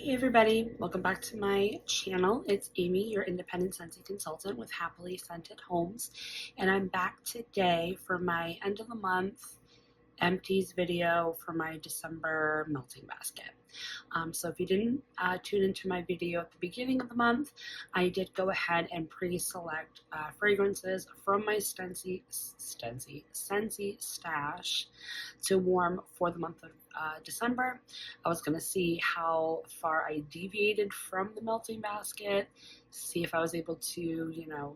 Hey everybody, welcome back to my channel. It's Amy, your independent Censi consultant with Happily Scented Homes, and I'm back today for my end of the month empties video for my December melting basket. So if you didn't tune into my video at the beginning of the month, I did go ahead and pre-select fragrances from my Censi stash to warm for the month of December. I was going to see how far I deviated from the melting basket, see if I was able to,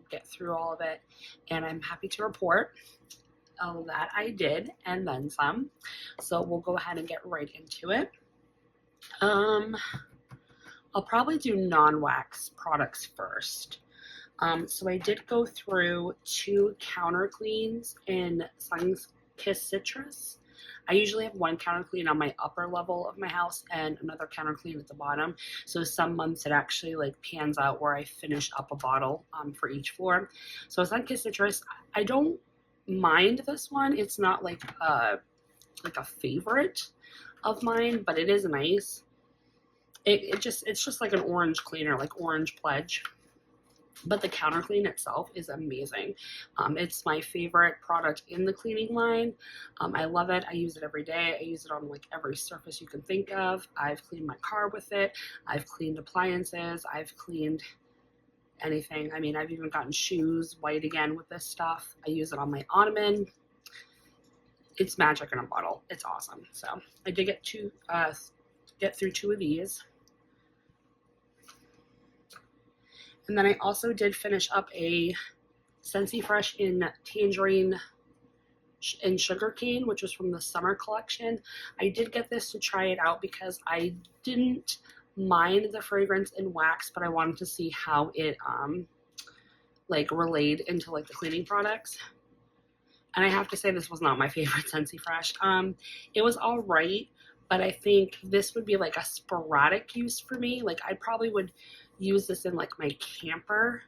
get through all of it, and I'm happy to report that I did, and then some. So we'll go ahead and get right into it. I'll probably do non-wax products first. So I did go through 2 counter cleans in Sun-Kissed Citrus. I usually have 1 counter clean on my upper level of my house and another counter clean at the bottom. So some months it actually pans out where I finish up a bottle for each floor. So Sun-Kissed Citrus, I don't mind this one. It's not like a favorite of mine, but it is nice. It's just like an orange cleaner, like Orange Pledge. But the counter clean itself is amazing. It's my favorite product in the cleaning line. I love it. I use it every day. I use it on every surface you can think of. I've cleaned my car with it. I've cleaned appliances. I've cleaned anything. I mean, I've even gotten shoes white again with this stuff. I use it on my ottoman. It's magic in a bottle. It's awesome. So I did get through 2 of these. And then I also did finish up a Censi Fresh in Tangerine and Sugarcane, which was from the summer collection. I did get this to try it out because I didn't mind the fragrance in wax, but I wanted to see how it relayed into the cleaning products. And I have to say, this was not my favorite Censi Fresh. It was all right, but I think this would be a sporadic use for me. I probably would use this in my camper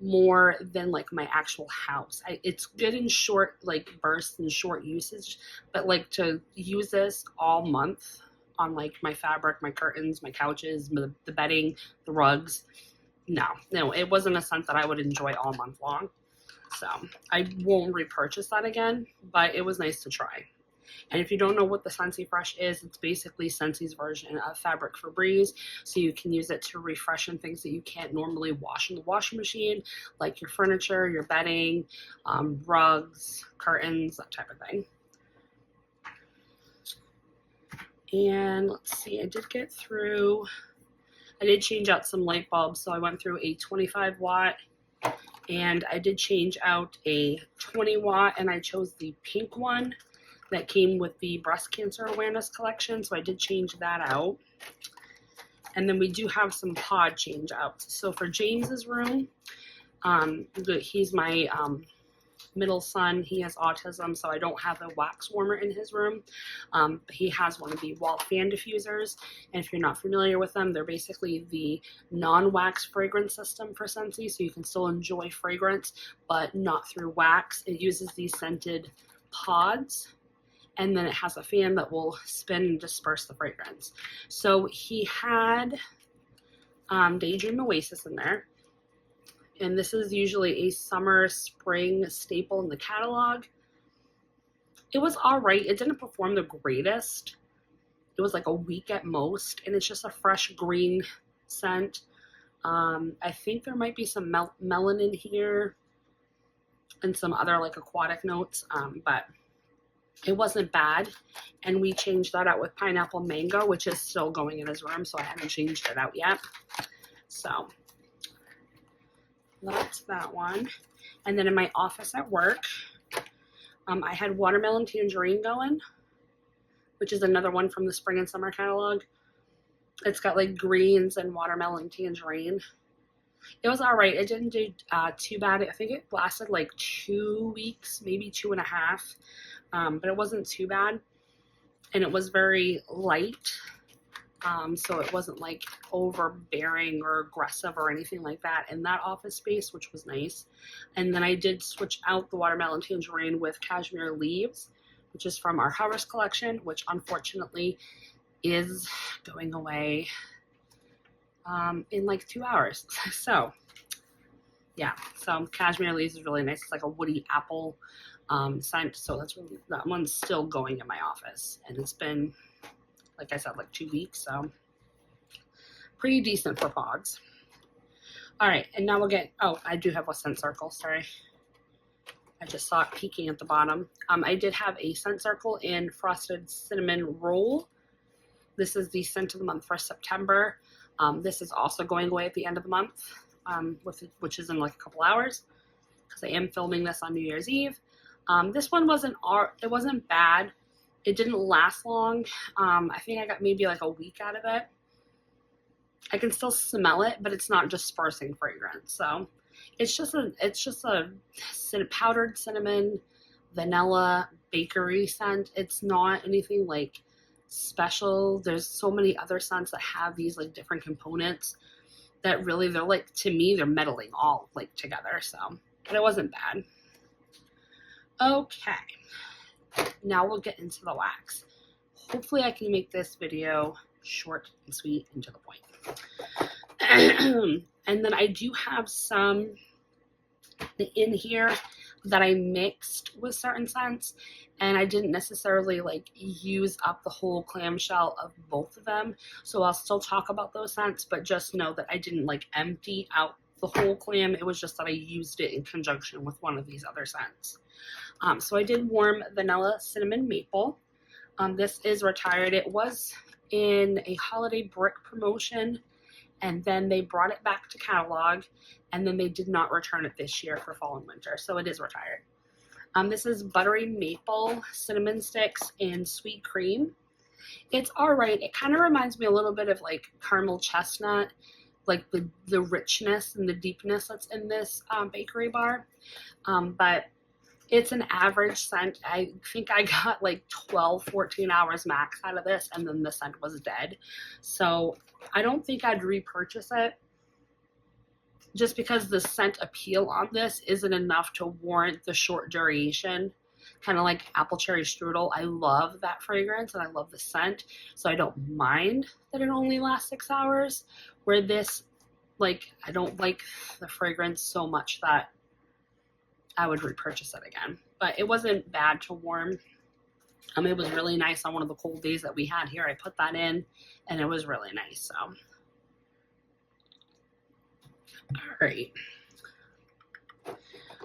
more than my actual house. It's good in short bursts and short usage, but to use this all month on my fabric, my curtains, my couches, the bedding, the rugs, no, it wasn't a scent that I would enjoy all month long. So I won't repurchase that again, but it was nice to try. And if you don't know what the Censi Fresh is, it's basically Censi's version of Fabric Febreze. So you can use it to refreshen things that you can't normally wash in the washing machine, like your furniture, your bedding, rugs, curtains, that type of thing. And let's see, I did change out some light bulbs. So I went through a 25 watt and I did change out a 20 watt, and I chose the pink one that came with the breast cancer awareness collection. So I did change that out. And then we do have some pod change outs. So for James's room, he's my middle son. He has autism, so I don't have a wax warmer in his room. He has one of the wall fan diffusers, and if you're not familiar with them, they're basically the non-wax fragrance system for Censi, so you can still enjoy fragrance, but not through wax. It uses these scented pods, and then it has a fan that will spin and disperse the fragrance. So he had Daydream Oasis in there. And this is usually a summer, spring staple in the catalog. It was all right. It didn't perform the greatest. It was a week at most, and it's just a fresh green scent. I think there might be some melon in here and some other aquatic notes, but it wasn't bad. And we changed that out with Pineapple Mango, which is still going in his room, so I haven't changed it out yet. So that's that one. And then in my office at work, I had Watermelon Tangerine going, which is another one from the spring and summer catalog. It's got greens and watermelon tangerine. It was all right. It didn't do too bad. I think it lasted 2 weeks, maybe 2.5. But it wasn't too bad. And it was very light. So it wasn't overbearing or aggressive or anything like that in that office space, which was nice. And then I did switch out the Watermelon Tangerine with Cashmere Leaves, which is from our Harvest collection, which unfortunately is going away in like 2 hours. So yeah, so Cashmere Leaves is really nice. It's like a woody apple scent. So that one's still going in my office, and it's been, like I said, like 2 weeks. So pretty decent for pods. All right, and now we'll get, oh, I do have a scent circle, sorry. I just saw it peeking at the bottom. I did have a scent circle in Frosted Cinnamon Roll. This is the scent of the month for September. This is also going away at the end of the month, which is in like a couple hours, because I am filming this on New Year's Eve. This one wasn't bad. It didn't last long. I think I got maybe like a week out of it. I can still smell it, but it's not dispersing fragrance. So it's just a powdered cinnamon, vanilla, bakery scent. It's not anything like special. There's so many other scents that have these like different components that really, they're like, to me, they're meddling all like together. So, but it wasn't bad. Okay, now we'll get into the wax. Hopefully I can make this video short and sweet and to the point. And then I do have some in here that I mixed with certain scents, and I didn't necessarily like use up the whole clamshell of both of them. So I'll still talk about those scents, but just know that I didn't like empty out the whole clam. It was just that I used it in conjunction with one of these other scents. So I did warm vanilla cinnamon maple. This is retired. It was in a holiday brick promotion, and then they brought it back to catalog, and then they did not return it this year for fall and winter, so it is retired. This is buttery maple, cinnamon sticks, and sweet cream. It's all right. It kind of reminds me a little bit of like caramel chestnut, like the richness and the deepness that's in this bakery bar, but it's an average scent. I think I got like 12, 14 hours max out of this, and then the scent was dead. So I don't think I'd repurchase it, just because the scent appeal on this isn't enough to warrant the short duration. Kind of like apple cherry strudel. I love that fragrance and I love the scent, so I don't mind that it only lasts 6 hours. Where this, like, I don't like the fragrance so much that I would repurchase it again. But it wasn't bad to warm. It was really nice on one of the cold days that we had here. I put that in, and it was really nice. So, all right.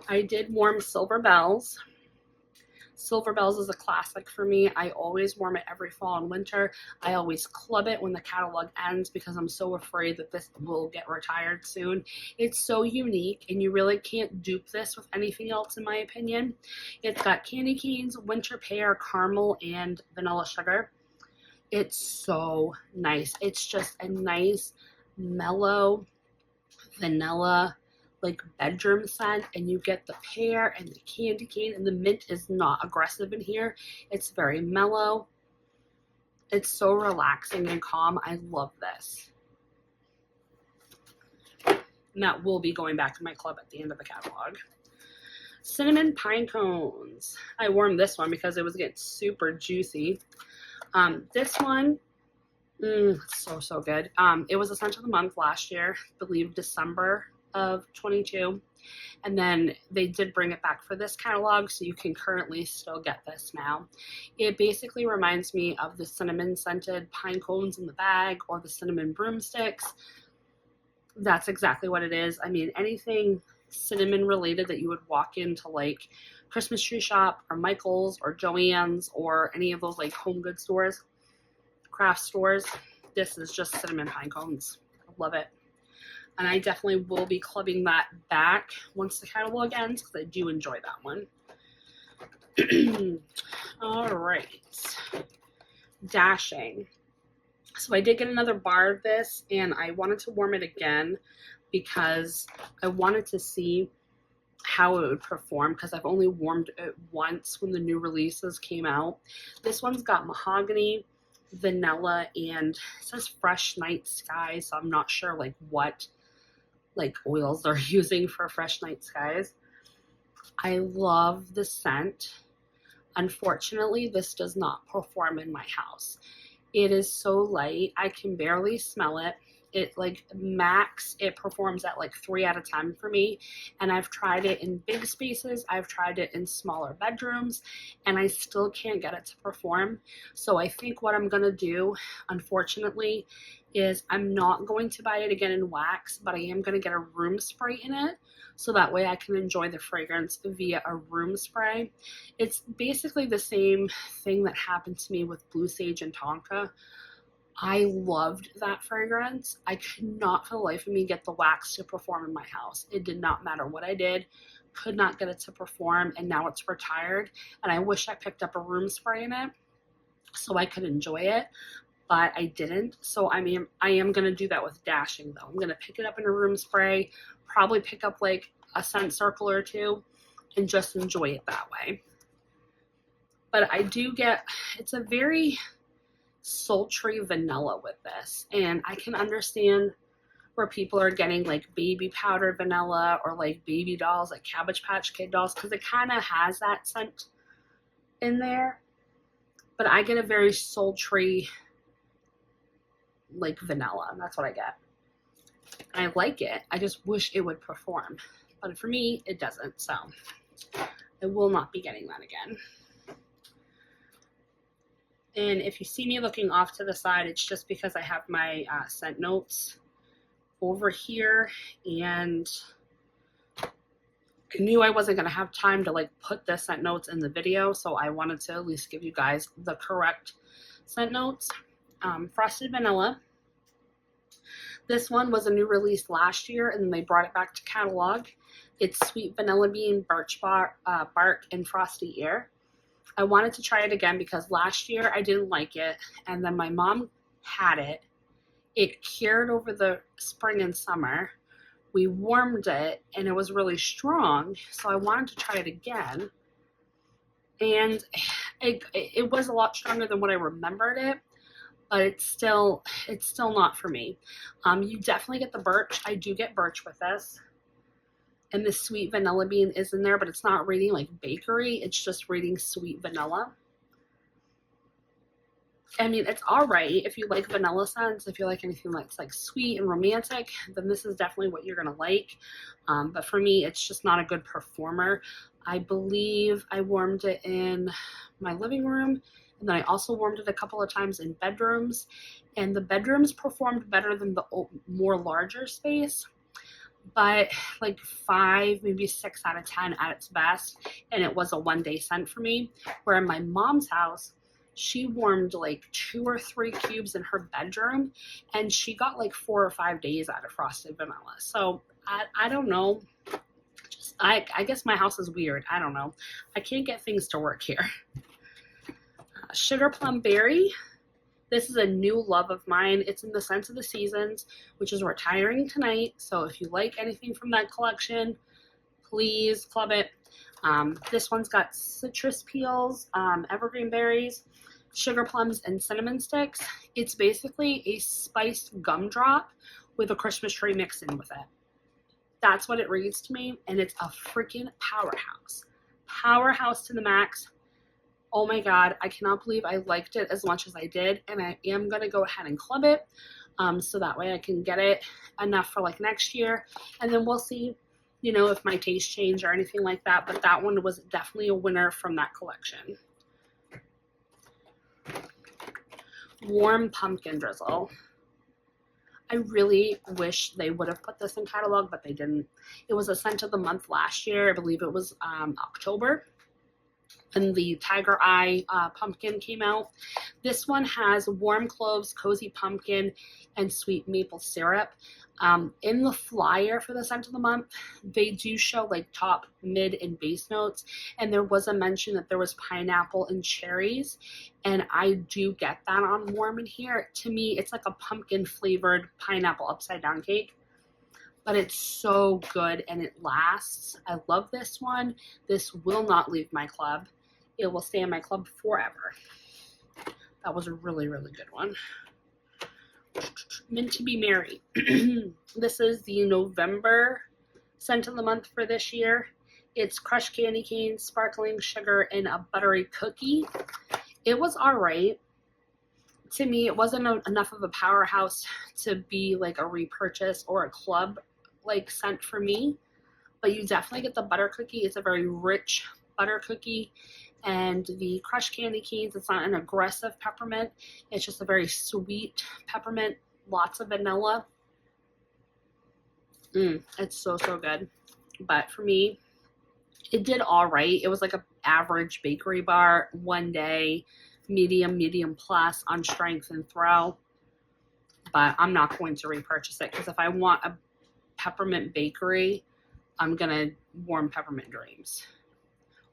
I did warm Silver Bells. Silver Bells is a classic for me. I always warm it every fall and winter. I always club it when the catalog ends because I'm so afraid that this will get retired soon. It's so unique, and you really can't dupe this with anything else, in my opinion. It's got candy canes, winter pear, caramel, and vanilla sugar. It's so nice. It's just a nice, mellow vanilla, like bedroom scent, and you get the pear and the candy cane, and the mint is not aggressive in here. It's very mellow. It's so relaxing and calm. I love this. And that will be going back to my club at the end of the catalog. Cinnamon pine cones. I warmed this one because it was getting super juicy. This one, so good. It was a scent of the month last year, I believe December of 22, and then they did bring it back for this catalog, so you can currently still get this now. It basically reminds me of the cinnamon scented pine cones in the bag or the cinnamon broomsticks. That's exactly what it is. I mean, anything cinnamon related that you would walk into like Christmas Tree Shop or Michael's or Joann's or any of those like home goods stores, craft stores, this is just cinnamon pine cones. I love it. And I definitely will be clubbing that back once the catalog ends because I do enjoy that one. All right. Dashing. So I did get another bar of this, and I wanted to warm it again because I wanted to see how it would perform, because I've only warmed it once when the new releases came out. This one's got mahogany, vanilla, and it says Fresh Night Sky, so I'm not sure like what like oils they're using for Fresh Night Skies. I love the scent. Unfortunately, this does not perform in my house. It is so light, I can barely smell it. It like max, it performs at like 3 out of 10 for me. And I've tried it in big spaces. I've tried it in smaller bedrooms, and I still can't get it to perform. So I think what I'm going to do, unfortunately, is I'm not going to buy it again in wax, but I am going to get a room spray in it. So that way I can enjoy the fragrance via a room spray. It's basically the same thing that happened to me with Blue Sage and Tonka. I loved that fragrance. I could not for the life of me get the wax to perform in my house. It did not matter what I did. Could not get it to perform, and now it's retired. And I wish I picked up a room spray in it so I could enjoy it, but I didn't. So I am going to do that with Dashing though. I'm going to pick it up in a room spray, probably pick up like a scent circle or two, and just enjoy it that way. But I do get, it's a very sultry vanilla with this, and I can understand where people are getting like baby powder vanilla or like baby dolls, like Cabbage Patch Kid dolls, because it kind of has that scent in there. But I get a very sultry like vanilla. That's what I get. I like it. I just wish it would perform. But for me, it doesn't. So I will not be getting that again. And if you see me looking off to the side, it's just because I have my scent notes over here. And I knew I wasn't going to have time to like put the scent notes in the video. So I wanted to at least give you guys the correct scent notes. Frosted Vanilla. This one was a new release last year, and then they brought it back to catalog. It's Sweet Vanilla Bean, Birch Bark, and Frosty Air. I wanted to try it again because last year I didn't like it, and then my mom had it. It cured over the spring and summer. We warmed it, and it was really strong, so I wanted to try it again. And it was a lot stronger than what I remembered it. But it's still not for me. You definitely get the birch. I do get birch with this. And the Sweet Vanilla Bean is in there, but it's not reading like bakery. It's just reading sweet vanilla. I mean, it's all right if you like vanilla scents. If you like anything that's like sweet and romantic, then this is definitely what you're going to like. But for me, it's just not a good performer. I believe I warmed it in my living room. And then I also warmed it a couple of times in bedrooms, and the bedrooms performed better than the more larger space, but like 5, maybe 6 out of 10 at its best. And it was a one-day scent for me. Where in my mom's house, she warmed like 2 or 3 cubes in her bedroom, and she got like 4 or 5 days out of Frosted Vanilla. So I don't know. I guess my house is weird. I don't know. I can't get things to work here. Sugar Plum Berry. This is a new love of mine. It's in the Scents of the Seasons, which is retiring tonight. So if you like anything from that collection, please club it. This one's got citrus peels, evergreen berries, sugar plums, and cinnamon sticks. It's basically a spiced gumdrop with a Christmas tree mixed in with it. That's what it reads to me, and it's a freaking powerhouse. Powerhouse to the max. Oh my god, I cannot believe I liked it as much as I did, and I am going to go ahead and club it so that way I can get it enough for like next year, and then we'll see, you know, if my tastes change or anything like that, but that one was definitely a winner from that collection. Warm Pumpkin Drizzle. I really wish they would have put this in catalog, but they didn't. It was a scent of the month last year. I believe it was October. And the Tiger Eye pumpkin came out. This one has warm cloves, cozy pumpkin, and sweet maple syrup. In the flyer for the scent of the month, they do show like top, mid, and base notes. And there was a mention that there was pineapple and cherries. And I do get that on warm in here. To me, it's like a pumpkin flavored pineapple upside down cake. But it's so good and it lasts. I love this one. This will not leave my club. It will stay in my club forever. That was a really, really good one. Meant to be Merry. This is the November scent of the month for this year. It's crushed candy cane, sparkling sugar, and a buttery cookie. It was alright. to me, it wasn't enough of a powerhouse to be like a repurchase or a club like scent for me. But you definitely get the butter cookie. It's a very rich butter cookie. And the crushed candy canes, it's not an aggressive peppermint. It's just a very sweet peppermint, lots of vanilla. It's so, so good. But for me, it did all right. It was like an average bakery bar, one day, medium plus on strength and throw. But I'm not going to repurchase it because if I want a peppermint bakery, I'm going to warm Peppermint Dreams.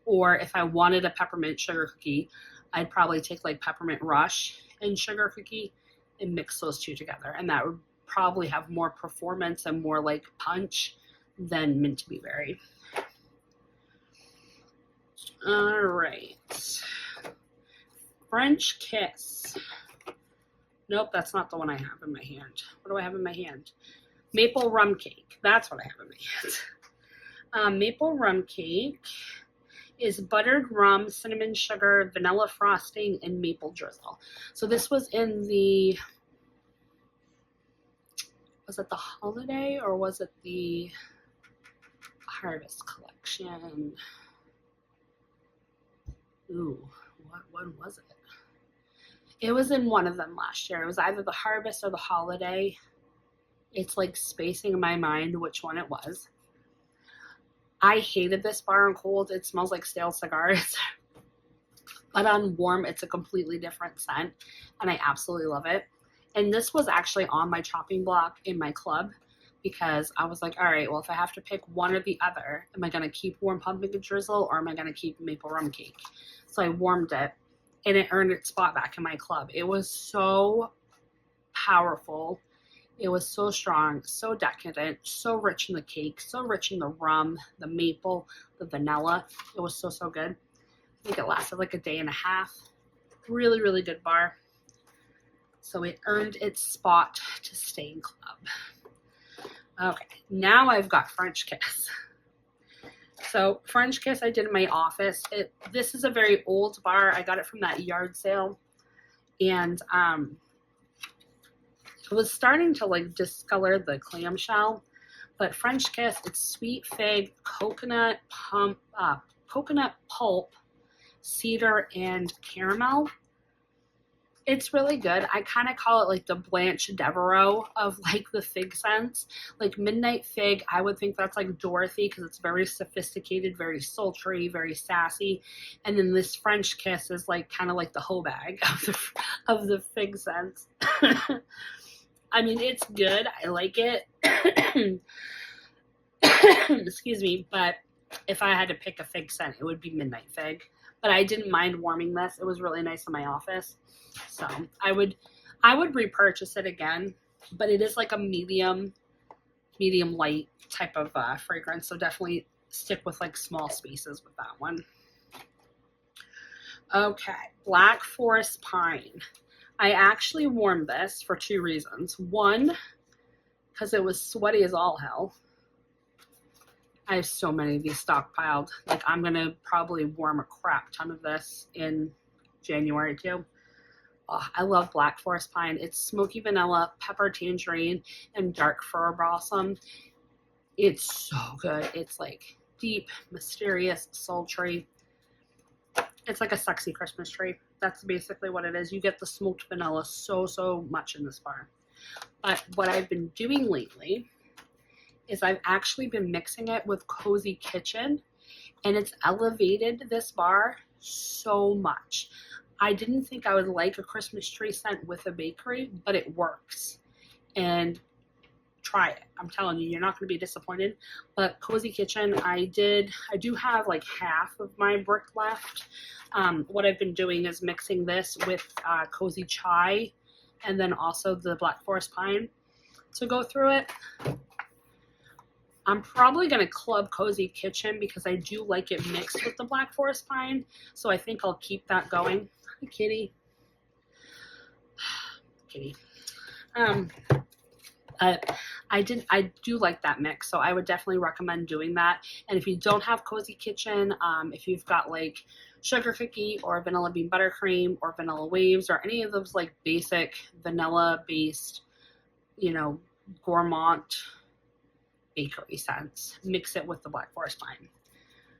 Or if I wanted a peppermint sugar cookie, I'd probably take like Peppermint Rush and sugar cookie and mix those two together. And that would probably have more performance and more like punch than Mint to Be Berry. All right. French Kiss. Nope, that's not the one I have in my hand. What do I have in my hand? Maple Rum Cake. That's what I have in my hand. Maple Rum Cake is buttered rum, cinnamon sugar, vanilla frosting, and maple drizzle. So this was in the, was it the holiday or was it the harvest collection? Ooh, what one was it? It was in one of them last year. It was either the harvest or the holiday. It's like spacing in my mind which one it was. I hated this bar on cold. It smells like stale cigars. But on warm, it's a completely different scent. And I absolutely love it. And this was actually on my chopping block in my club. Because I was like, all right, well, if I have to pick one or the other, am I going to keep warm pumpkin drizzle or am I going to keep maple rum cake? So I warmed it. And it earned its spot back in my club. It was so powerful. It was so strong, so decadent, so rich in the cake, so rich in the rum, the maple, the vanilla. It was so, so good. I think it lasted like a day and a half. Really, really good bar. So it earned its spot to stay in club. Okay, now I've got French Kiss. So French Kiss I did in my office. This is a very old bar. I got it from that yard sale. And it was starting to like discolor the clamshell, but French Kiss, it's sweet fig, coconut pulp, cedar, and caramel. It's really good. I kind of call it like the Blanche Devereaux of like the fig scents. Like Midnight Fig, I would think that's like Dorothy because it's very sophisticated, very sultry, very sassy. And then this French Kiss is like kind of like the hoe bag of the fig scents. I mean, it's good. I like it. Excuse me. But if I had to pick a fig scent, it would be Midnight Fig. But I didn't mind warming this. It was really nice in my office. So I would repurchase it again. But it is like a medium light type of fragrance. So definitely stick with like small spaces with that one. Okay. Black Forest Pine. I actually warmed this for two reasons. One, because it was sweaty as all hell. I have so many of these stockpiled. Like, I'm going to probably warm a crap ton of this in January, too. Oh, I love Black Forest Pine. It's smoky vanilla, pepper tangerine, and dark fir blossom. It's so good. It's, like, deep, mysterious, sultry. It's like a sexy Christmas tree. That's basically what it is. You get the smoked vanilla so much in this bar. But what I've been doing lately is I've actually been mixing it with Cozy Kitchen, and it's elevated this bar so much. I didn't think I would like a Christmas tree scent with a bakery, but it works. And try it. I'm telling you, you're not going to be disappointed. But Cozy Kitchen, I do have like half of my brick left. What I've been doing is mixing this with Cozy Chai and then also the Black Forest Pine to go through it. I'm probably going to club Cozy Kitchen because I do like it mixed with the Black Forest Pine. So I think I'll keep that going. Hi, kitty. Kitty. I do like that mix, so I would definitely recommend doing that. And if you don't have Cozy Kitchen, if you've got like sugar cookie or vanilla bean buttercream or vanilla waves or any of those like basic vanilla based, you know, gourmand bakery scents. Mix it with the Black Forest Pine.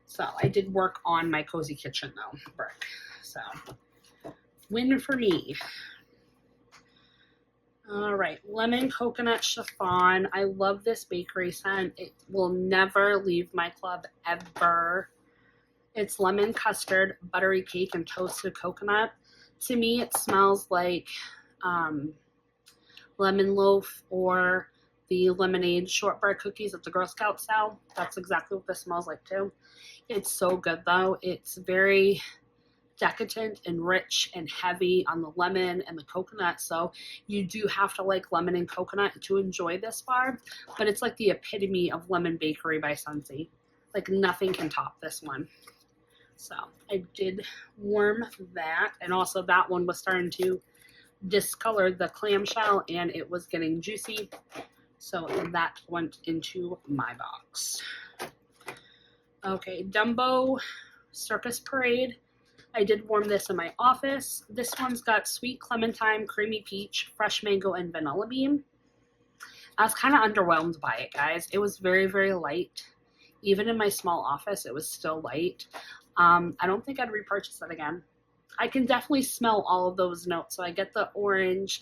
So I did work on my cozy kitchen though, brick. So win for me. All right, lemon coconut chiffon. I love this bakery scent. It will never leave my club ever. It's lemon custard, buttery cake, and toasted coconut. To me, it smells like lemon loaf or the lemonade shortbread cookies that the Girl Scouts sell. That's exactly what this smells like too. It's so good though. It's very decadent and rich and heavy on the lemon and the coconut, so you do have to like lemon and coconut to enjoy this bar, but it's like the epitome of lemon bakery by Censi. Like nothing can top this one. So I did warm that, and also that one was starting to discolor the clamshell and it was getting juicy, so that went into my box. Okay, Dumbo Circus Parade. I did warm this in my office. This one's got sweet clementine, creamy peach, fresh mango, and vanilla bean. I was kind of underwhelmed by it, guys. It was very, very light. Even in my small office, it was still light. I don't think I'd repurchase it again. I can definitely smell all of those notes. So I get the orange,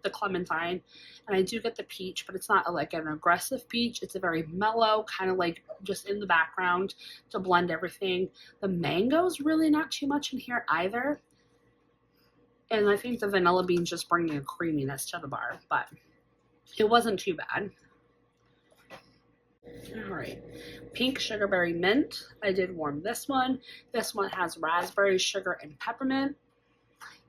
the clementine, and I do get the peach, but it's not like an aggressive peach. It's a very mellow, kind of like just in the background to blend everything. The mango's really not too much in here either. And I think the vanilla bean's just bringing a creaminess to the bar, but it wasn't too bad. All right, pink sugarberry mint. I did warm this one. This one has raspberry, sugar, and peppermint.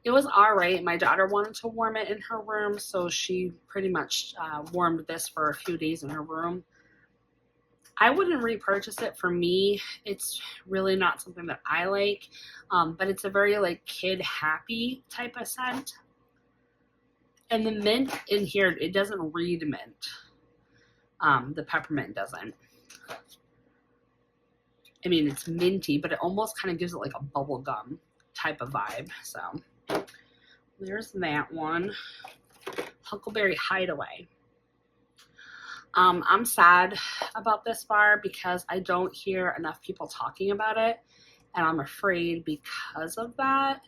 It was all right. My daughter wanted to warm it in her room, so she pretty much warmed this for a few days in her room. I wouldn't repurchase it. For me, it's really not something that I like, but it's a very like kid happy type of scent. And the mint in here, it doesn't read mint. The peppermint doesn't. I mean, it's minty, but it almost kind of gives it like a bubble gum type of vibe. So there's that one. Huckleberry Hideaway. I'm sad about this bar because I don't hear enough people talking about it, and I'm afraid because of that,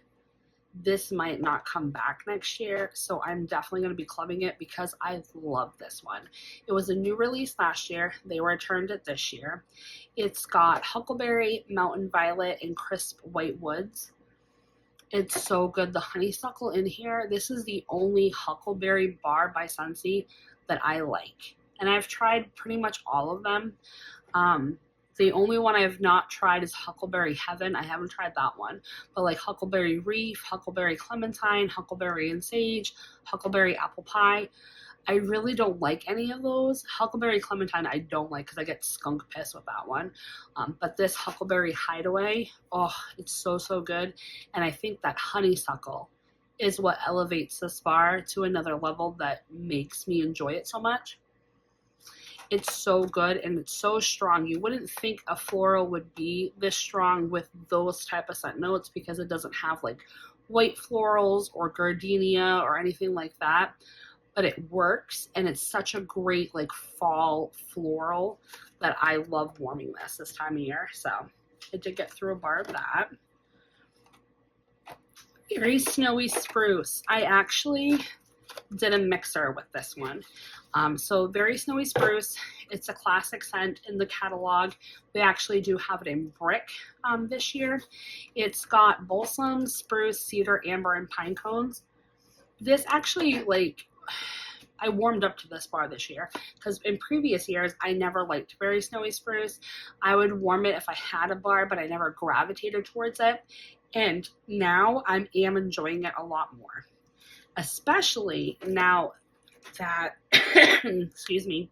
this might not come back next year. So I'm definitely going to be clubbing it because I love this one. It was a new release last year. They returned it this year. It's got huckleberry, mountain violet, and crisp white woods. It's so good. The honeysuckle in here, this is the only huckleberry bar by Censi that I like. And I've tried pretty much all of them. The only one I have not tried is Huckleberry Heaven. I haven't tried that one. But like Huckleberry Reef, Huckleberry Clementine, Huckleberry and Sage, Huckleberry Apple Pie. I really don't like any of those. Huckleberry Clementine I don't like because I get skunk piss with that one. But this Huckleberry Hideaway, oh, it's so, so good. And I think that honeysuckle is what elevates this bar to another level that makes me enjoy it so much. It's so good and it's so strong. You wouldn't think a floral would be this strong with those type of scent notes because it doesn't have like white florals or gardenia or anything like that. But it works, and it's such a great like fall floral that I love warming this time of year. So I did get through a bar of that. Very Snowy Spruce. I actually did a mixer with this one. So Very Snowy Spruce, it's a classic scent in the catalog. They actually do have it in brick this year. It's got balsam, spruce, cedar, amber, and pine cones. This actually, like, I warmed up to this bar this year because in previous years I never liked Very Snowy Spruce. I would warm it if I had a bar, but I never gravitated towards it. And now I am enjoying it a lot more, especially now that excuse me,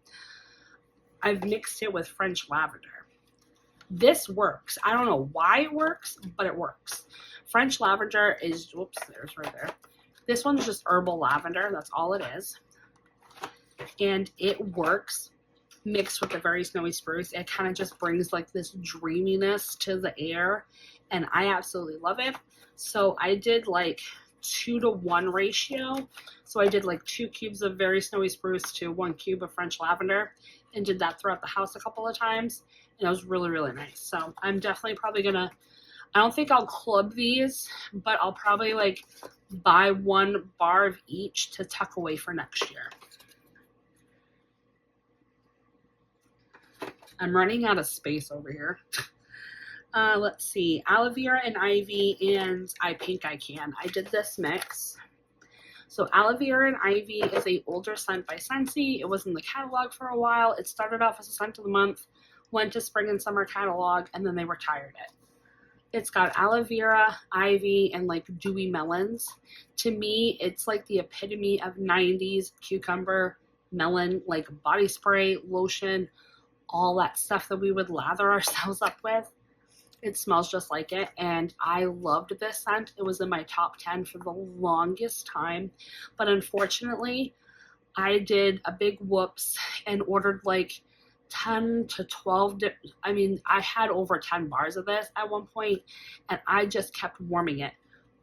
I've mixed it with French lavender. This works. I don't know why it works, but it works. French lavender is, whoops, there's right there. This one's just herbal lavender. That's all it is. And it works mixed with the very snowy spruce. It kind of just brings like this dreaminess to the air, and I absolutely love it. So I did like 2-to-1 ratio. So I did like 2 cubes of very snowy spruce to 1 cube of French lavender, and did that throughout the house a couple of times, and it was really, really nice. So I'm definitely probably gonna, I don't think I'll club these, but I'll probably like buy 1 bar of each to tuck away for next year. I'm running out of space over here. Let's see, Aloe Vera and Ivy and I Pink I Can. I did this mix. So Aloe Vera and Ivy is a older scent by Censi. It was in the catalog for a while. It started off as a scent of the month, went to spring and summer catalog, and then they retired it. It's got aloe vera, ivy, and like dewy melons. To me, it's like the epitome of 90s cucumber, melon, like body spray, lotion, all that stuff that we would lather ourselves up with. It smells just like it, and I loved this scent. It was in my top 10 for the longest time, but unfortunately, I did a big whoops and ordered like 10 to 12, I had over 10 bars of this at one point, and I just kept warming it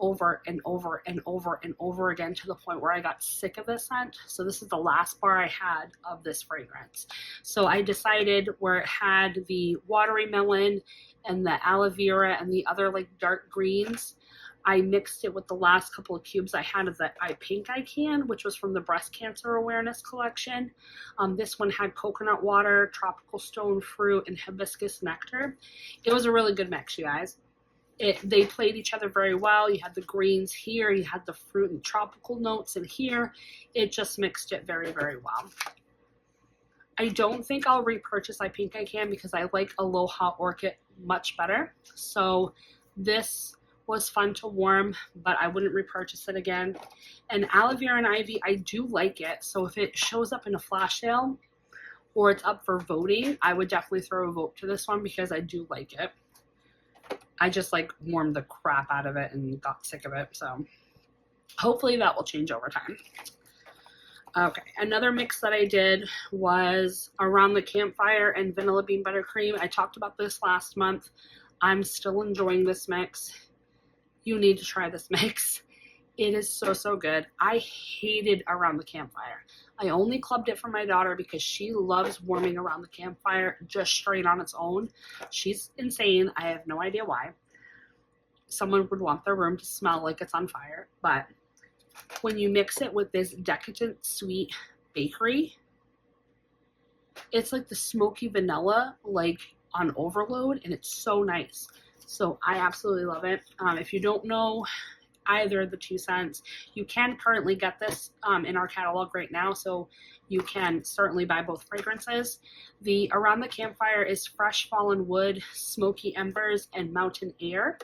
over and over and over and over again to the point where I got sick of this scent. So this is the last bar I had of this fragrance. So I decided where it had the watery melon and the aloe vera and the other like dark greens, I mixed it with the last couple of cubes I had of the I Pink I Can, which was from the Breast Cancer Awareness Collection. This one had coconut water, tropical stone fruit, and hibiscus nectar. It was a really good mix, you guys. They played each other very well. You had the greens here, you had the fruit and tropical notes in here. It just mixed it very, very well. I don't think I'll repurchase I Pink I Can because I like Aloha Orchid much better. So this was fun to warm, but I wouldn't repurchase it again. And Aloe Vera and Ivy, I do like it. So if it shows up in a flash sale or it's up for voting, I would definitely throw a vote to this one because I do like it. I just like warmed the crap out of it and got sick of it. So hopefully that will change over time. Okay, another mix that I did was Around the Campfire and Vanilla Bean Buttercream. I talked about this last month. I'm still enjoying this mix. You need to try this mix. It is so, so good. I hated Around the Campfire. I only clubbed it for my daughter because she loves warming around the campfire just straight on its own. She's insane. I have no idea why. Someone would want their room to smell like it's on fire. But when you mix it with this decadent sweet bakery, it's like the smoky vanilla, like on overload, and it's so nice. So I absolutely love it. If you don't know either of the two scents, you can currently get this in our catalog right now, so you can certainly buy both fragrances. The Around the Campfire is fresh fallen wood, smoky embers, and mountain air,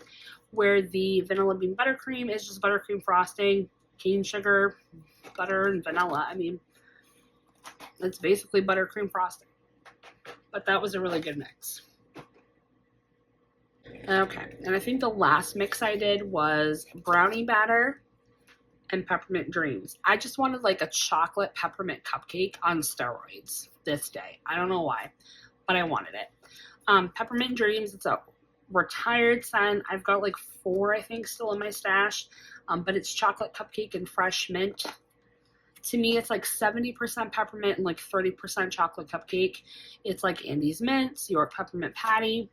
where the Vanilla Bean Buttercream is just buttercream frosting, cane sugar, butter, and vanilla. I mean, it's basically buttercream frosting. But that was a really good mix. Okay, and I think the last mix I did was brownie batter and peppermint dreams. I just wanted like a chocolate peppermint cupcake on steroids this day. I don't know why, but I wanted it. Peppermint dreams, it's a retired scent. I've got like 4, I think, still in my stash, but it's chocolate cupcake and fresh mint. To me, it's like 70% peppermint and like 30% chocolate cupcake. It's like Andy's Mints, York Peppermint Patty.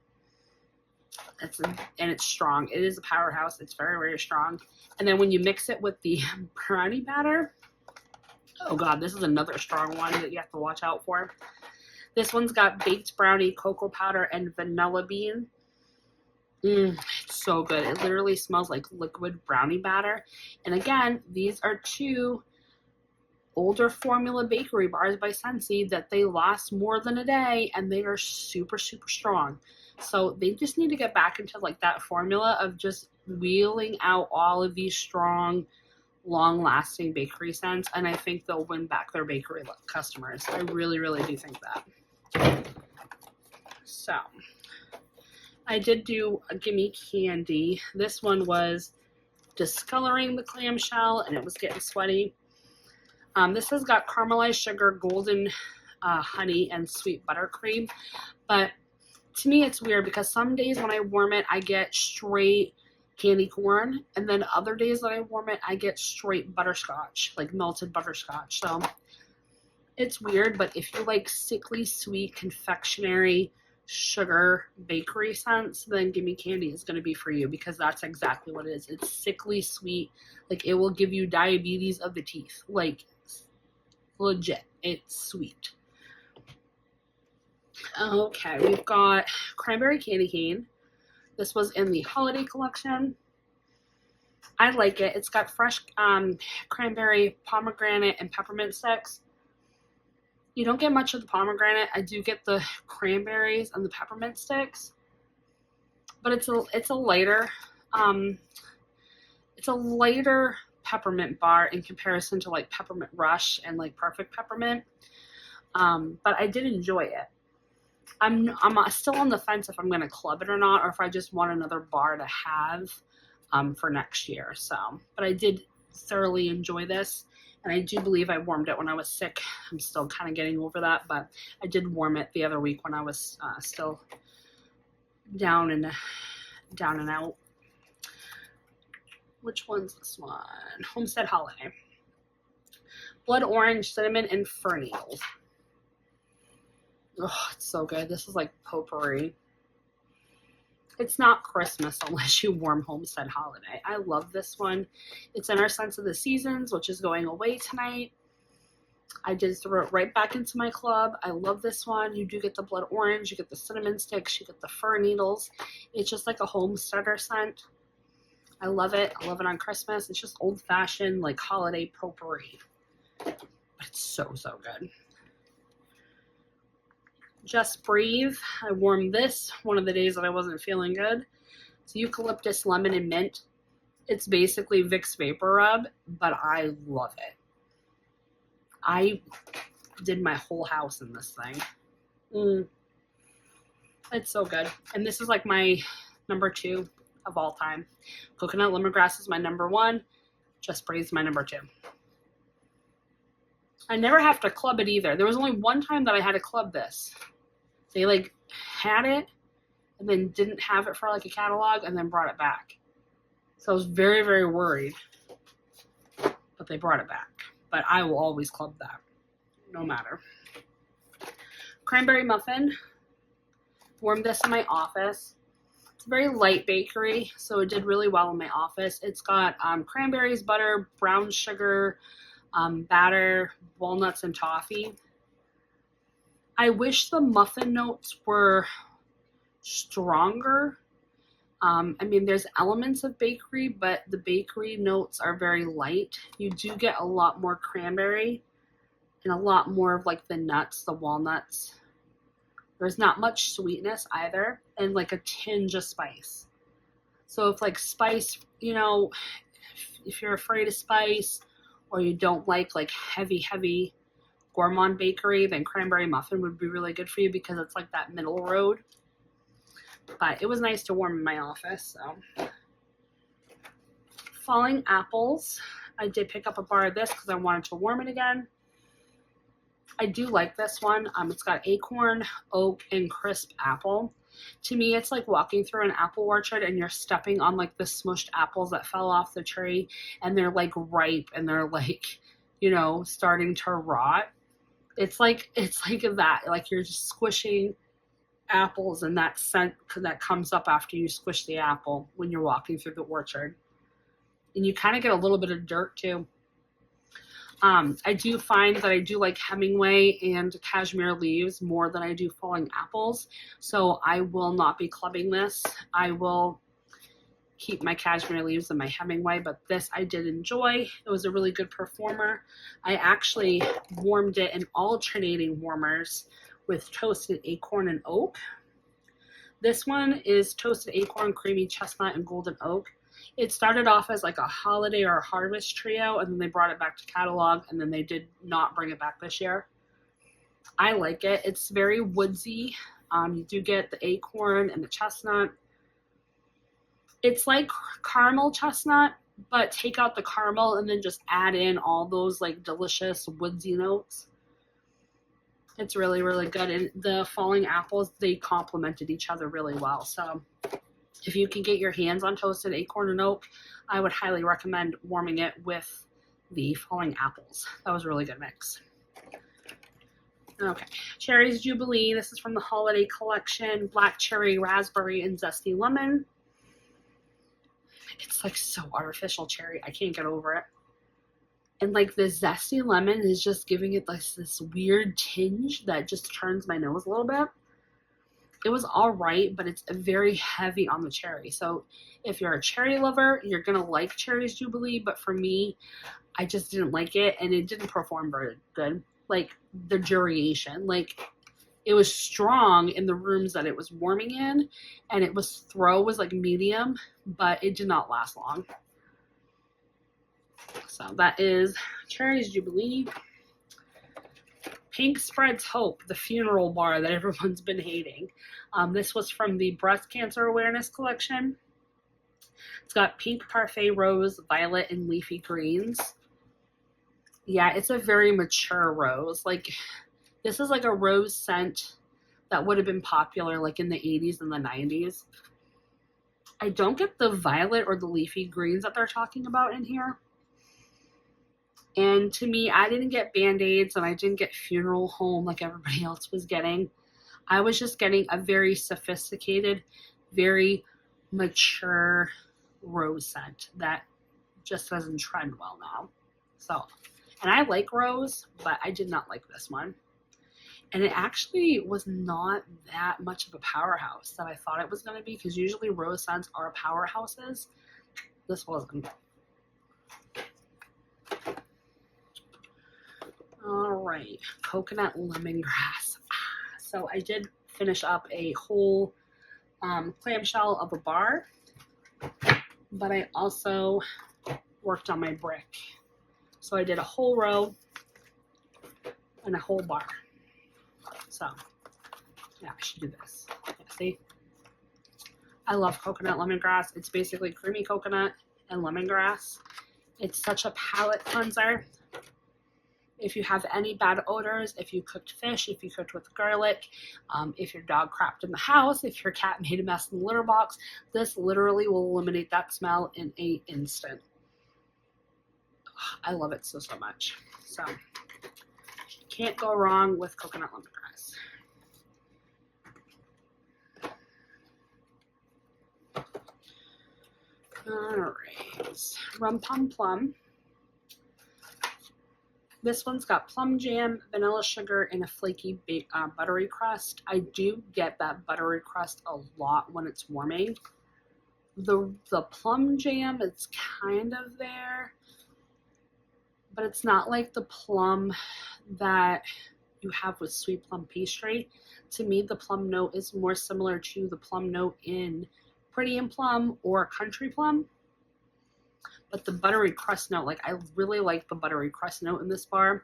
And it's strong. It is a powerhouse. It's very, very strong. And then when you mix it with the brownie batter, oh god, this is another strong one that you have to watch out for. This one's got baked brownie, cocoa powder, and vanilla bean. It's so good. It literally smells like liquid brownie batter. And again, these are 2 older formula bakery bars by Censi that they last more than a day, and they are super, super strong. So they just need to get back into like that formula of just wheeling out all of these strong, long-lasting bakery scents, and I think they'll win back their bakery customers. I really, really do think that. So I did do a Gimme Candy. This one was discoloring the clamshell, and it was getting sweaty. This has got caramelized sugar, golden honey and sweet buttercream. But to me, it's weird because some days when I warm it, I get straight candy corn, and then other days that I warm it, I get straight butterscotch, like melted butterscotch. So it's weird, but if you like sickly sweet confectionery sugar bakery scents, then Gimme Candy is going to be for you, because that's exactly what it is. It's sickly sweet. Like, it will give you diabetes of the teeth. Like, legit. It's sweet. Okay, we've got Cranberry Candy Cane. This was in the holiday collection. I like it. It's got fresh cranberry, pomegranate, and peppermint sticks. You don't get much of the pomegranate. I do get the cranberries and the peppermint sticks, but it's a lighter peppermint bar in comparison to like Peppermint Rush and like Perfect Peppermint. But I did enjoy it. I'm still on the fence if I'm going to club it or not, or if I just want another bar to have for next year. So, but I did thoroughly enjoy this, and I do believe I warmed it when I was sick. I'm still kind of getting over that, but I did warm it the other week when I was still down and out. Which one's this one? Homestead Holiday. Blood orange, cinnamon, and fir needles. Oh, it's so good. This is like potpourri. It's not Christmas unless you warm Homestead Holiday. I love this one. It's in our Sense of the Seasons, which is going away tonight. I did throw it right back into my club. I love this one. You do get the blood orange. You get the cinnamon sticks. You get the fir needles. It's just like a homesteader scent. I love it. I love it on Christmas. It's just old-fashioned, like, holiday potpourri. But it's so, so good. Just Breathe. I warmed this one of the days that I wasn't feeling good. It's eucalyptus, lemon, and mint. It's basically Vicks Vapor Rub, but I love it. I did my whole house in this thing. It's so good. And this is like my number 2 of all time. Coconut Lemongrass is my number 1. Just Breathe is my number 2. I never have to club it either. There was only one time that I had to club this. They like had it and then didn't have it for like a catalog and then brought it back. So I was very, very worried. But they brought it back. But I will always club that. No matter. Cranberry Muffin. Warmed this in my office. It's a very light bakery, so it did really well in my office. It's got cranberries, butter, brown sugar, batter, walnuts, and toffee. I wish the muffin notes were stronger. I mean, there's elements of bakery, but the bakery notes are very light. You do get a lot more cranberry and a lot more of like the nuts, the walnuts. There's not much sweetness either, and like a tinge of spice. So if like spice, you know, if you're afraid of spice or you don't like heavy gourmand bakery, then Cranberry Muffin would be really good for you because it's like that middle road. But it was nice to warm in my office. So, Falling Apples. I did pick up a bar of this because I wanted to warm it again. I do like this one. It's got Acorn, Oak, and Crisp apple. To me, it's like walking through an apple orchard and you're stepping on like the smushed apples that fell off the tree, and they're like ripe and they're like, you know, starting to rot. It's like that. Like you're just squishing apples, and that scent that comes up after you squish the apple when you're walking through the orchard. And you kind of get a little bit of dirt too. I do find that I do like Hemingway and Cashmere Leaves more than I do Falling Apples. So I will not be clubbing this. I will keep my Cashmere Leaves and my Hemingway, but this I did enjoy. It was a really good performer. I actually warmed it in alternating warmers with Toasted Acorn and Oak. This one is Toasted Acorn, Creamy Chestnut, and Golden Oak. It started off as like a holiday or a harvest trio, and then they brought it back to catalog, and then they did not bring it back this year. I like it. It's very woodsy. You do get the acorn and the chestnut. It's like caramel chestnut, but take out the caramel and then just add in all those like delicious woodsy notes. It's really, really good. And the falling apples, they complemented each other really well. So if you can get your hands on toasted Acorn and Oak, I would highly recommend warming it with the falling apples. That was a really good mix. Okay, Cherries Jubilee. This is from the holiday collection. Black cherry, raspberry, and zesty lemon. It's like so artificial cherry. I can't get over it. And like the zesty lemon is just giving it like this weird tinge that just turns my nose a little bit. It was all right, but it's very heavy on the cherry. So if you're a cherry lover, you're going to like Cherries Jubilee. But for me, I just didn't like it, and it didn't perform very good. Like the duration, like it was strong in the rooms that it was warming in, and it was like medium, but it did not last long. So that is Cherries Jubilee. Pink Spreads Hope, the funeral bar that everyone's been hating. This was from the Breast Cancer Awareness Collection. It's got pink parfait rose, violet, and leafy greens. Yeah, it's a very mature rose. Like, this is like a rose scent that would have been popular like in the 80s and the 90s. I don't get the violet or the leafy greens that they're talking about in here. And to me, I didn't get Band-Aids and I didn't get funeral home like everybody else was getting. I was just getting a very sophisticated, very mature rose scent that just doesn't trend well now. So, and I like rose, but I did not like this one. And it actually was not that much of a powerhouse that I thought it was going to be, because usually rose scents are powerhouses. This wasn't. All right, coconut lemongrass. So I did finish up a whole clamshell of a bar, but I also worked on my brick. So I did a whole row and a whole bar. So yeah, I should do this. Yeah, see? I love coconut lemongrass. It's basically creamy coconut and lemongrass. It's such a palate cleanser. If you have any bad odors, if you cooked fish, if you cooked with garlic, if your dog crapped in the house, if your cat made a mess in the litter box, this literally will eliminate that smell in an instant. I love it so, so much. So, can't go wrong with coconut lemongrass. All right, Rum Plum. This one's got plum jam, vanilla sugar, and a flaky buttery crust. I do get that buttery crust a lot when it's warming. The plum jam is kind of there, but it's not like the plum that you have with sweet plum pastry. To me, the plum note is more similar to the plum note in Pretty and Plum or Country Plum. But the buttery crust note, like I really like the buttery crust note in this bar.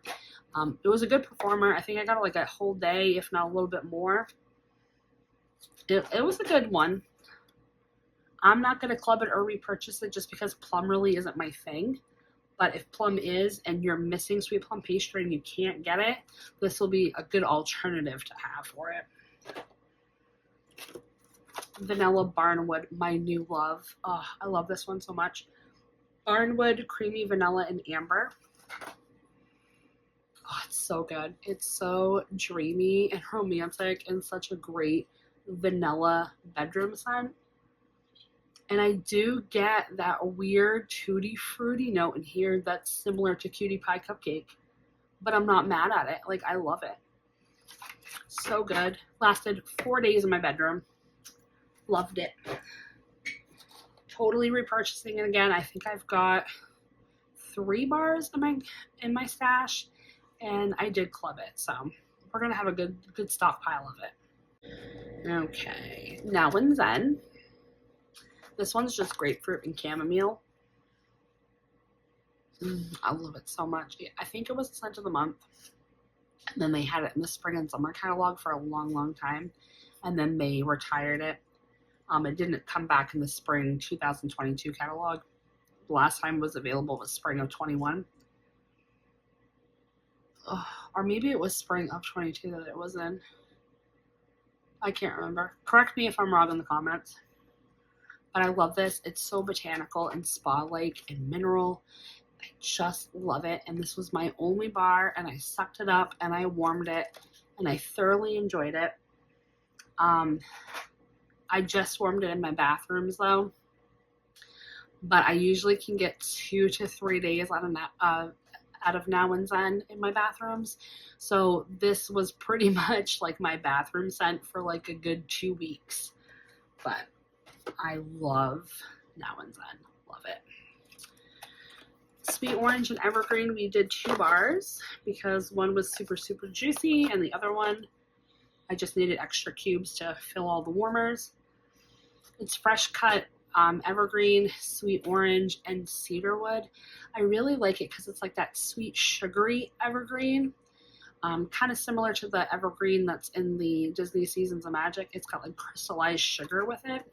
It was a good performer. I think I got like a whole day, if not a little bit more. It was a good one. I'm not going to club it or repurchase it just because plum really isn't my thing. But if plum is and you're missing sweet plum pastry and you can't get it, this will be a good alternative to have for it. Vanilla Barnwood, my new love. Oh, I love this one so much. Barnwood, creamy vanilla, and amber. Oh, it's so good. It's so dreamy and romantic and such a great vanilla bedroom scent. And I do get that weird tutti fruity note in here that's similar to Cutie Pie Cupcake. But I'm not mad at it. Like, I love it. So good. Lasted 4 days in my bedroom. Loved it. Totally repurchasing it again. I think I've got 3 bars in my stash, and I did club it, so we're gonna have a good stockpile of it. Okay, Now and Then. This one's just grapefruit and chamomile. I love it so much. I think it was the scent of the month, and then they had it in the spring and summer catalog for a long time, and then they retired it. It didn't come back in the spring 2022 catalog. The last time it was available was spring of 21. or maybe it was spring of 22 that it was in. I can't remember. Correct me if I'm wrong in the comments. But I love this. It's so botanical and spa-like and mineral. I just love it. And this was my only bar, and I sucked it up and I warmed it, and I thoroughly enjoyed it. I just warmed it in my bathrooms though, but I usually can get 2 to 3 days out of now and then in my bathrooms. So this was pretty much like my bathroom scent for like a good 2 weeks. But I love now and then. Love it. Sweet Orange and Evergreen, we did 2 bars because one was super, super juicy, and the other one, I just needed extra cubes to fill all the warmers. It's fresh cut Evergreen, Sweet Orange, and Cedarwood. I really like it because it's like that sweet, sugary Evergreen. Kind of similar to the Evergreen that's in the Disney Seasons of Magic. It's got like crystallized sugar with it.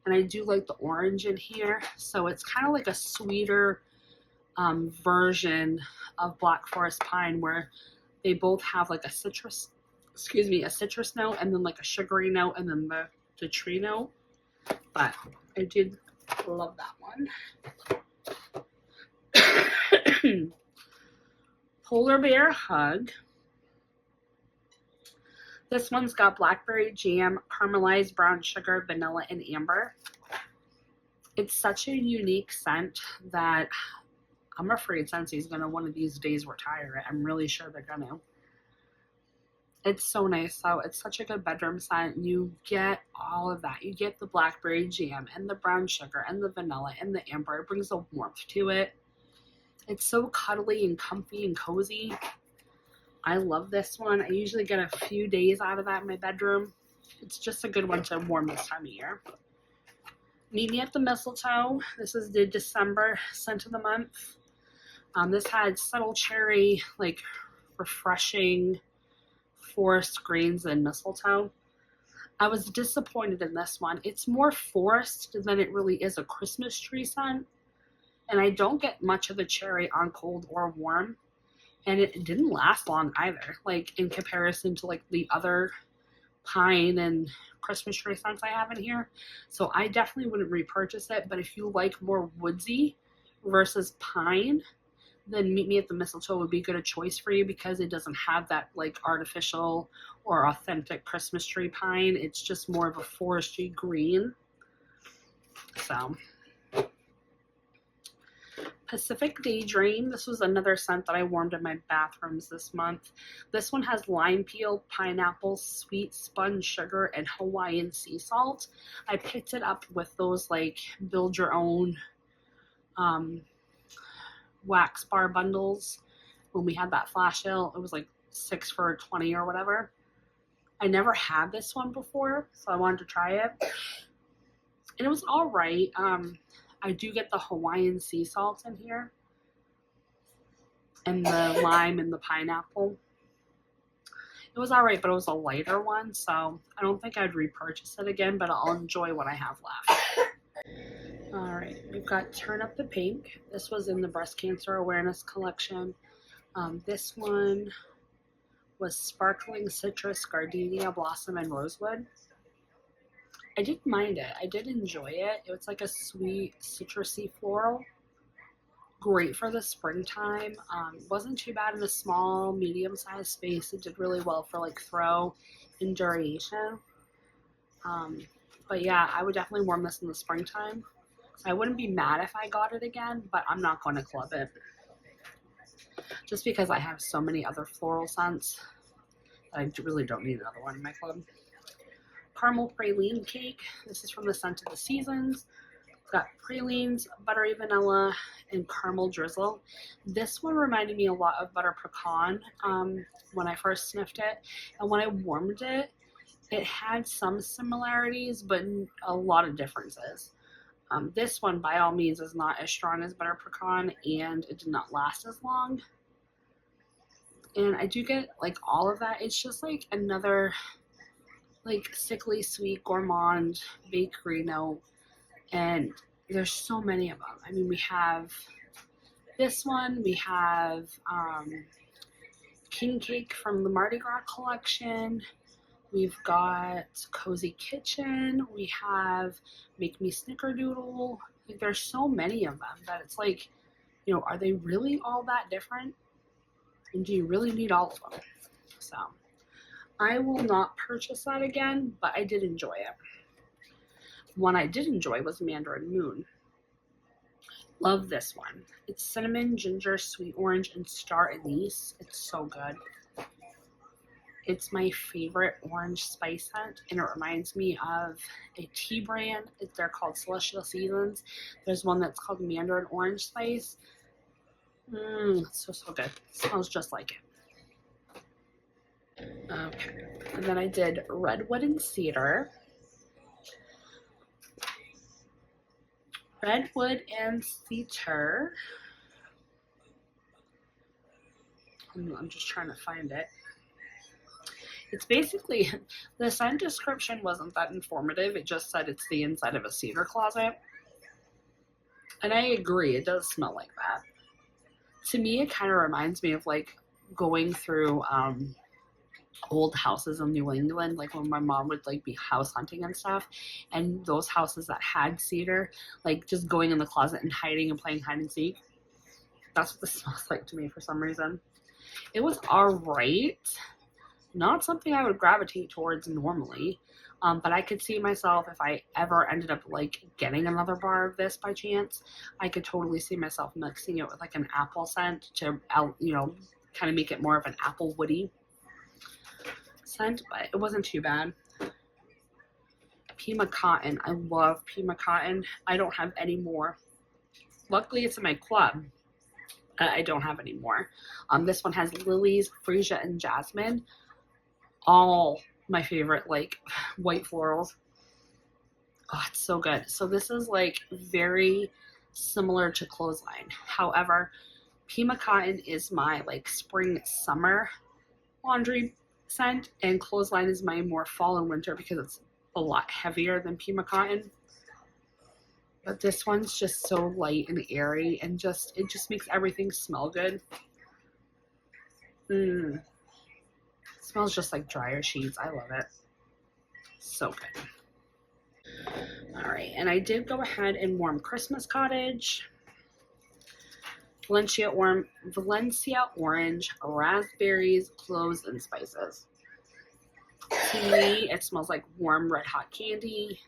And I do like the orange in here. So it's kind of like a sweeter version of Black Forest Pine, where they both have like a citrus note, and then like a sugary note, and then the tree note. But I did love that one. Polar Bear Hug. This one's got blackberry jam, caramelized brown sugar, vanilla, and amber. It's such a unique scent that I'm afraid Censi's going to one of these days retire it. I'm really sure they're going to. It's so nice though. It's such a good bedroom scent. You get all of that. You get the blackberry jam and the brown sugar and the vanilla and the amber. It brings a warmth to it. It's so cuddly and comfy and cozy. I love this one. I usually get a few days out of that in my bedroom. It's just a good one to warm this time of year. Meet Me at the Mistletoe. This is the December scent of the month. This had subtle cherry, like refreshing forest greens and mistletoe. I was disappointed in this one. It's more forest than it really is a Christmas tree scent. And I don't get much of the cherry on cold or warm. And it didn't last long either, like in comparison to like the other pine and Christmas tree scents I have in here. So I definitely wouldn't repurchase it. But if you like more woodsy versus pine, then Meet Me at the Mistletoe would be good a choice for you, because it doesn't have that like artificial or authentic Christmas tree pine. It's just more of a forestry green. So Pacific Daydream. This was another scent that I warmed in my bathrooms this month. This one has lime peel, pineapple, sweet sponge sugar, and Hawaiian sea salt. I picked it up with those like build your own wax bar bundles when we had that flash sale. It was like 6 for $20 or whatever. I never had this one before, so I wanted to try it. And it was all right. I do get the Hawaiian sea salt in here, and the lime and the pineapple. It was all right, but it was a lighter one, so I don't think I'd repurchase it again, but I'll enjoy what I have left. All right, we've got Turn Up the Pink. This was in the Breast Cancer Awareness Collection. This one was Sparkling Citrus, Gardenia Blossom, and Rosewood. I didn't mind it. I did enjoy it. It was like a sweet, citrusy floral. Great for the springtime. Wasn't too bad in a small, medium-sized space. It did really well for like throw and duration. But yeah, I would definitely warm this in the springtime. So I wouldn't be mad if I got it again, but I'm not going to club it. Just because I have so many other floral scents that I really don't need another one in my club. Caramel Praline Cake. This is from the Scent of the Seasons. It's got pralines, buttery vanilla, and caramel drizzle. This one reminded me a lot of butter pecan when I first sniffed it. And when I warmed it, it had some similarities, but a lot of differences. This one, by all means, is not as strong as butter pecan, and it did not last as long. And I do get like all of that. It's just like another like sickly sweet gourmand bakery note, and there's so many of them. I mean, we have this one, we have King Cake from the Mardi Gras collection. We've got Cozy Kitchen. We have Make Me Snickerdoodle. Like, there's so many of them that it's like, you know, are they really all that different? And do you really need all of them? So I will not purchase that again, but I did enjoy it. One I did enjoy was Mandarin Moon. Love this one. It's cinnamon, ginger, sweet orange, and star anise. It's so good. It's my favorite orange spice scent, and it reminds me of a tea brand. They're called Celestial Seasons. There's one that's called Mandarin Orange Spice. It's so good. It smells just like it. Okay. And then I did Redwood and Cedar. Redwood and Cedar. I'm just trying to find it. It's basically, the scent description wasn't that informative. It just said it's the inside of a cedar closet. And I agree, it does smell like that. To me, it kind of reminds me of like going through old houses in New England, like when my mom would like be house hunting and stuff, and those houses that had cedar, like just going in the closet and hiding and playing hide and seek. That's what this smells like to me for some reason. It was alright. Not something I would gravitate towards normally, but I could see myself, if I ever ended up like getting another bar of this by chance, I could totally see myself mixing it with like an apple scent to, you know, kind of make it more of an apple woody scent, but it wasn't too bad. Pimac Cotton. I love Pimac Cotton. I don't have any more. Luckily, it's in my club. I don't have any more. This one has lilies, freesia, and jasmine. All my favorite, like, white florals. Oh, it's so good. So this is, like, very similar to Clothesline. However, Pimac Cotton is my, like, spring, summer laundry scent, and Clothesline is my more fall and winter because it's a lot heavier than Pimac Cotton. But this one's just so light and airy, and it just makes everything smell good. It smells just like dryer sheets. I love it. So good. Alright, and I did go ahead and warm Christmas Cottage. Valencia Orange, raspberries, cloves, and spices. To me, it smells like warm red hot candy.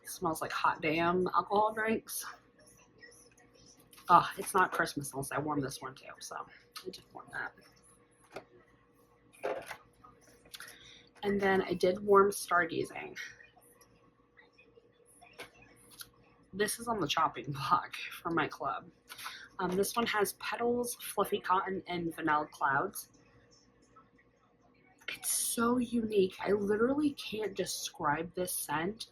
It smells like hot damn alcohol drinks. Oh, it's not Christmas unless I warm this one too, so I just warm that. And then I did warm Stargazing. This is on the chopping block from my club. This one has petals, fluffy cotton, and vanilla clouds. It's so unique. I literally can't describe this scent.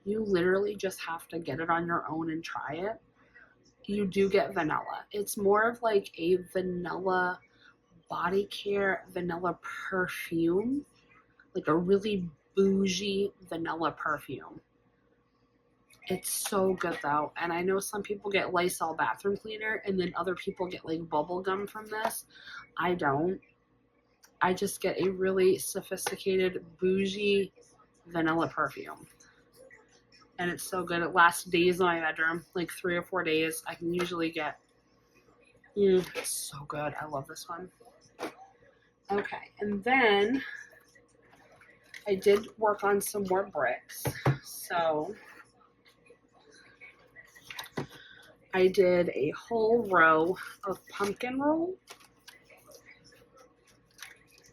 You literally just have to get it on your own and try it. You do get vanilla. It's more of like a vanilla body care, vanilla perfume. Like a really bougie vanilla perfume. It's so good though, and I know some people get Lysol bathroom cleaner, and then other people get like bubble gum from this. I don't. I just get a really sophisticated, bougie vanilla perfume, and it's so good. It lasts days in my bedroom, like 3 or 4 days. I can usually get. It's so good. I love this one. Okay, and then I did work on some more bricks, so I did a whole row of pumpkin roll.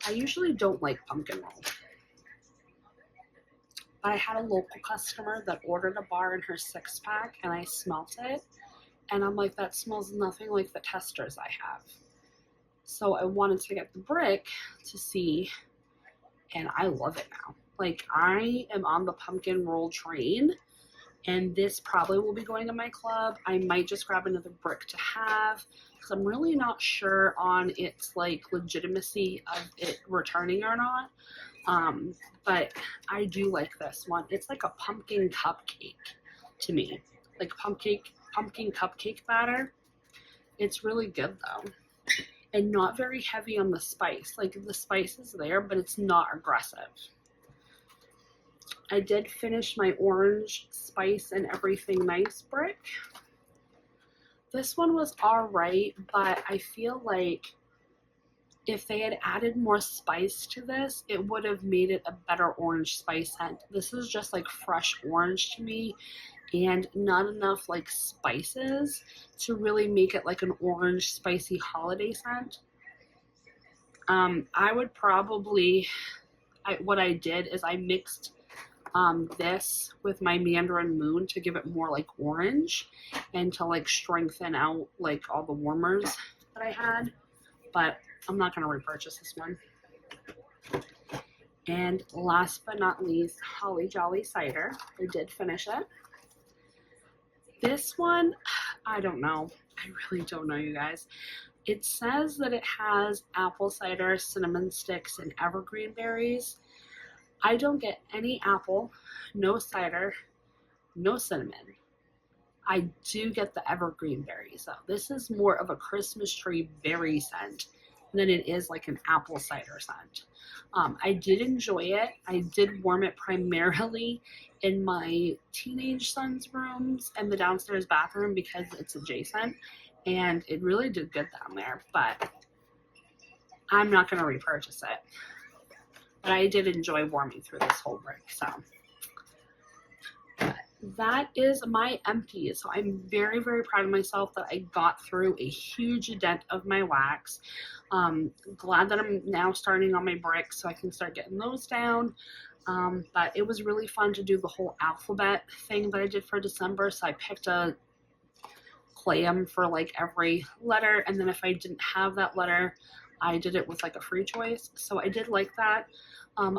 I usually don't like pumpkin roll, but I had a local customer that ordered a bar in her 6-pack, and I smelt it, and I'm like, that smells nothing like the testers I have. So I wanted to get the brick to see, and I love it now. Like, I am on the pumpkin roll train, and this probably will be going in my club. I might just grab another brick to have, because I'm really not sure on its like legitimacy of it returning or not. But I do like this one. It's like a pumpkin cupcake to me, like pumpkin cupcake batter. It's really good though. and not very heavy on the spice. Like the spice is there, but it's not aggressive. I did finish my orange spice and everything nice brick. This one was alright, but I feel like if they had added more spice to this, it would have made it a better orange spice scent. This is just like fresh orange to me, and not enough like spices to really make it like an orange spicy holiday scent. I would probably, what I did is I mixed this with my Mandarin Moon to give it more like orange and to like strengthen out like all the warmers that I had, but I'm not going to repurchase this one. And last but not least, Holly Jolly Cider. I did finish it. This one, I don't know. I really don't know, you guys. It says that it has apple cider, cinnamon sticks, and evergreen berries. I don't get any apple, no cider, no cinnamon. I do get the evergreen berries though. This is more of a Christmas tree berry scent than it is like an apple cider scent. I did enjoy it. I did warm it primarily in my teenage son's rooms and the downstairs bathroom because it's adjacent, and it really did good down there, but I'm not going to repurchase it. But I did enjoy warming through this whole brick, so. But that is my empties. So I'm very, very proud of myself that I got through a huge dent of my wax. Glad that I'm now starting on my bricks so I can start getting those down. But it was really fun to do the whole alphabet thing that I did for December. So I picked a clam for like every letter, and then if I didn't have that letter, I did it with like a free choice. So I did like that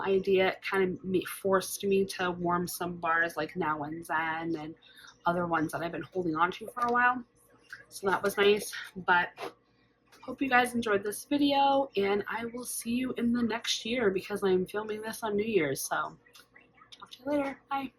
idea. It kind of forced me to warm some bars like Now and Zen and other ones that I've been holding on to for a while. So that was nice. But hope you guys enjoyed this video, and I will see you in the next year because I'm filming this on New Year's. So talk to you later. Bye.